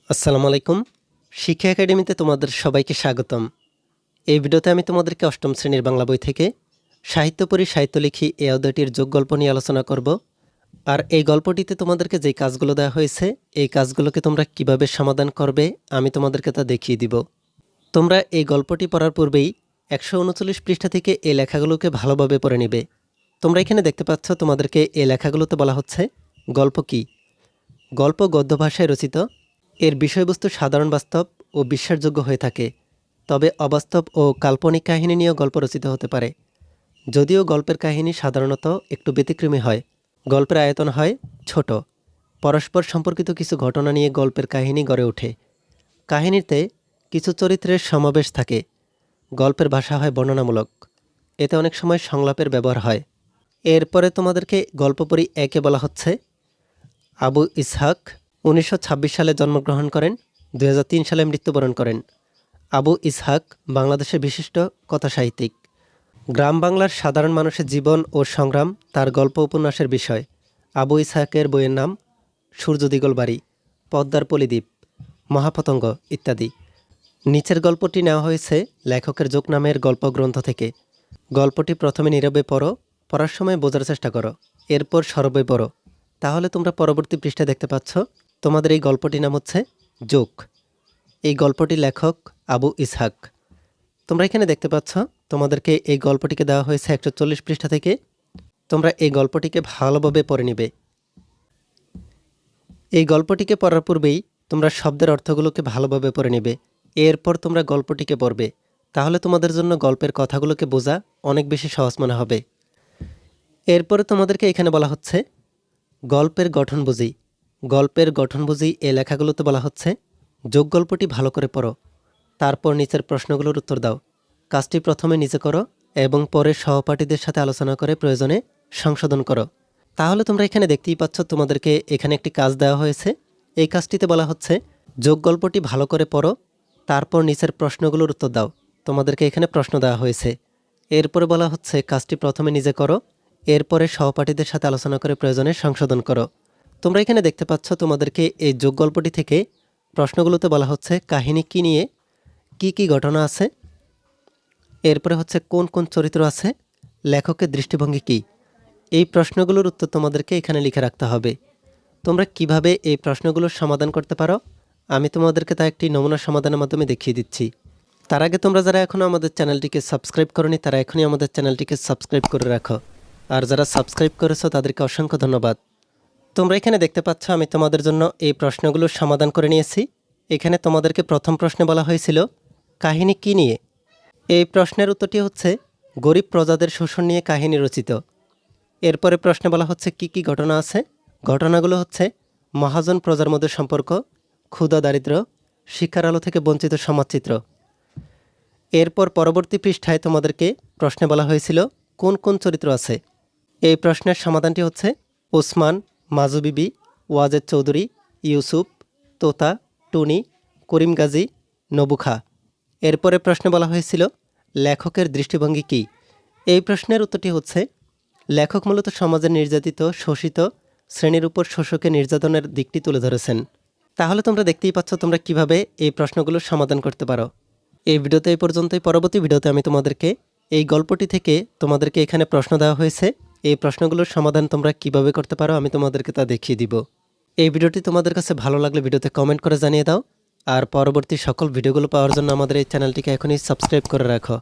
আসসালামু আলাইকুম। শিক্ষা একাডেমিতে তোমাদের সবাইকে স্বাগতম। এই ভিডিওতে আমি তোমাদেরকে অষ্টম শ্রেণীর বাংলা বই থেকে সাহিত্য পড়ি সাহিত্য লিখি এই অধ্যায়টির যোগ গল্প নিয়ে আলোচনা করব। আর এই গল্পটিতে তোমাদেরকে যেই কাজগুলো দেওয়া হয়েছে এই কাজগুলোকে তোমরা কিভাবে সমাধান করবে আমি তোমাদেরকে তা দেখিয়ে দিব। তোমরা এই গল্পটি পড়ার পূর্বেই 139 পৃষ্ঠা থেকে এই লেখাগুলোকে ভালোভাবে পড়ে নেবে। তোমরা এখানে দেখতে পাচ্ছ তোমাদেরকে এই লেখাগুলোতে বলা হচ্ছে গল্প কি। গল্প গদ্য ভাষায় রচিত। এর বিষয়বস্তু সাধারণ বাস্তব ও বিশ্বাসযোগ্য হয়ে থাকে, তবে অবাস্তব ও কাল্পনিক কাহিনী নিয়েও গল্প রচিত হতে পারে। যদিও গল্পের কাহিনী সাধারণত একটু ব্যতিক্রমী হয়, গল্পের আয়তন হয় ছোট। পরস্পর সম্পর্কিত কিছু ঘটনা নিয়ে গল্পের কাহিনী গড়ে ওঠে। কাহিনীতে কিছু চরিত্রের সমাবেশ থাকে। গল্পের ভাষা হয় বর্ণনামূলক, এতে অনেক সময় সংলাপের ব্যবহার হয়। এরপরে তোমাদেরকে গল্প পড়ি একে বলা হচ্ছে আবু ইসহাক 1926 সালে জন্মগ্রহণ করেন, 2003 সালে মৃত্যুবরণ করেন। আবু ইসহাক বাংলাদেশের বিশিষ্ট কথাসাহিত্যিক। গ্রাম বাংলার সাধারণ মানুষের জীবন ও সংগ্রাম তার গল্প উপন্যাসের বিষয়। আবু ইসহাকের বইয়ের নাম সূর্য দিগল বাড়ি, পদ্মার পলিদ্বীপ, মহাপতঙ্গ ইত্যাদি। নিচের গল্পটি নেওয়া হয়েছে লেখকের যোগ নামের গল্পগ্রন্থ থেকে। গল্পটি প্রথমে নীরবে পড়ো, পড়ার সময় বোঝার চেষ্টা করো, এরপর সরবে পড়ো। তাহলে তোমরা পরবর্তী পৃষ্ঠা দেখতে পাচ্ছ তোমাদের এই গল্পটির নাম হচ্ছে যোগ। এই গল্পটির লেখক আবু ইসহাক। তোমরা এখানে দেখতে পাচ্ছ তোমাদেরকে এই গল্পটিকে দেওয়া হয়েছে 140 পৃষ্ঠা থেকে। তোমরা এই গল্পটিকে ভালোভাবে পড়ে নিবে। এই গল্পটিকে পড়ার পূর্বেই তোমরা শব্দের অর্থগুলোকে ভালোভাবে পড়ে নিবে। এরপর তোমরা গল্পটিকে পড়বে, তাহলে তোমাদের জন্য গল্পের কথাগুলোকে বোঝা অনেক বেশি সহজ মনে হবে। এরপরে তোমাদেরকে এখানে বলা হচ্ছে গল্পের গঠন বুঝি। গল্পের গঠন বুঝি এই লেখাগুলোতে বলা হচ্ছে যোগ গল্পটি ভালো করে পড়ো, তারপর নিচের প্রশ্নগুলোর উত্তর দাও। কাজটি প্রথমে নিজে করো এবং পরে সহপাঠীদের সাথে আলোচনা করে প্রয়োজনে সংশোধন করো। তাহলে তোমরা এখানে দেখতেই পাচ্ছ তোমাদেরকে এখানে একটি কাজ দেওয়া হয়েছে। এই কাজটিতে বলা হচ্ছে যোগ গল্পটি ভালো করে পড়ো, তারপর নিচের প্রশ্নগুলোর উত্তর দাও। তোমাদেরকে এখানে প্রশ্ন দেওয়া হয়েছে। এরপরে বলা হচ্ছে কাজটি প্রথমে নিজে করো, এরপরে সহপাঠীদের সাথে আলোচনা করে প্রয়োজনে সংশোধন করো। তোমরা এখানে দেখতে পাচ্ছ তোমাদেরকে এই যোগ গল্পটি থেকে প্রশ্নগুলোতে বলা হচ্ছে কাহিনী কি নিয়ে, কি কি ঘটনা আছে, এরপরে হচ্ছে কোন কোন চরিত্র আছে, লেখকের দৃষ্টিভঙ্গি কি। এই প্রশ্নগুলোর উত্তর তোমাদেরকে এখানে লিখে রাখতে হবে। তোমরা কিভাবে এই প্রশ্নগুলোর সমাধান করতে পারো আমি তোমাদেরকে তা একটি নমুনা সমাধানের মাধ্যমে দেখিয়ে দিচ্ছি। তার আগে তোমরা যারা এখনও আমাদের চ্যানেলটিকে সাবস্ক্রাইব করনি তারা এখনই আমাদের চ্যানেলটিকে সাবস্ক্রাইব করে রাখো, আর যারা সাবস্ক্রাইব করেছো তাদেরকে অসংখ্য ধন্যবাদ। তোমরা এখানে দেখতে পাচ্ছ আমি তোমাদের জন্য এই প্রশ্নগুলোর সমাধান করে নিয়েছি। এখানে তোমাদেরকে প্রথম প্রশ্নে বলা হয়েছিল কাহিনী কি নিয়ে। এই প্রশ্নের উত্তরটি হচ্ছে গরিব প্রজাদের শোষণ নিয়ে কাহিনী রচিত। এরপরে প্রশ্নে বলা হচ্ছে কি কি ঘটনা আছে। ঘটনাগুলো হচ্ছে মহাজন প্রজার মধ্যে সম্পর্ক, ক্ষুধা দারিদ্র, শিক্ষার আলো থেকে বঞ্চিত সমাজচিত্র। এরপর পরবর্তী পৃষ্ঠায় তোমাদেরকে প্রশ্নে বলা হয়েছিল কোন কোন চরিত্র আছে। এই প্রশ্নের সমাধানটি হচ্ছে ওসমান, মাজু বিবি, ওয়াজেদ চৌধুরী, ইউসুফ, তোতা, টুনি, করিম গাজী, নবুখা। এরপরে প্রশ্নে বলা হয়েছিল লেখকের দৃষ্টিভঙ্গি কী। এই প্রশ্নের উত্তরটি হচ্ছে লেখক মূলত সমাজের নির্যাতিত শোষিত শ্রেণীর উপর শোষকের নির্যাতনের দিকটি তুলে ধরেছেন। তাহলে তোমরা দেখতেই পাচ্ছ তোমরা কিভাবে এই প্রশ্নগুলোর সমাধান করতে পারো। এই ভিডিওতে এই পর্যন্তই। পরবর্তী ভিডিওতে আমি তোমাদেরকে এই গল্পটি থেকে তোমাদেরকে এখানে প্রশ্ন দেওয়া হয়েছে, এই প্রশ্নগুলোর সমাধান তোমরা কিভাবে করতে পারো আমি তোমাদেরকে তা দেখিয়ে দিব। এই ভিডিওটি তোমাদের কাছে ভালো লাগলে ভিডিওতে কমেন্ট করে জানিয়ে দাও, আর পরবর্তী সকল ভিডিওগুলো পাওয়ার জন্য আমাদের এই চ্যানেলটিকে এখনই সাবস্ক্রাইব করে রাখো।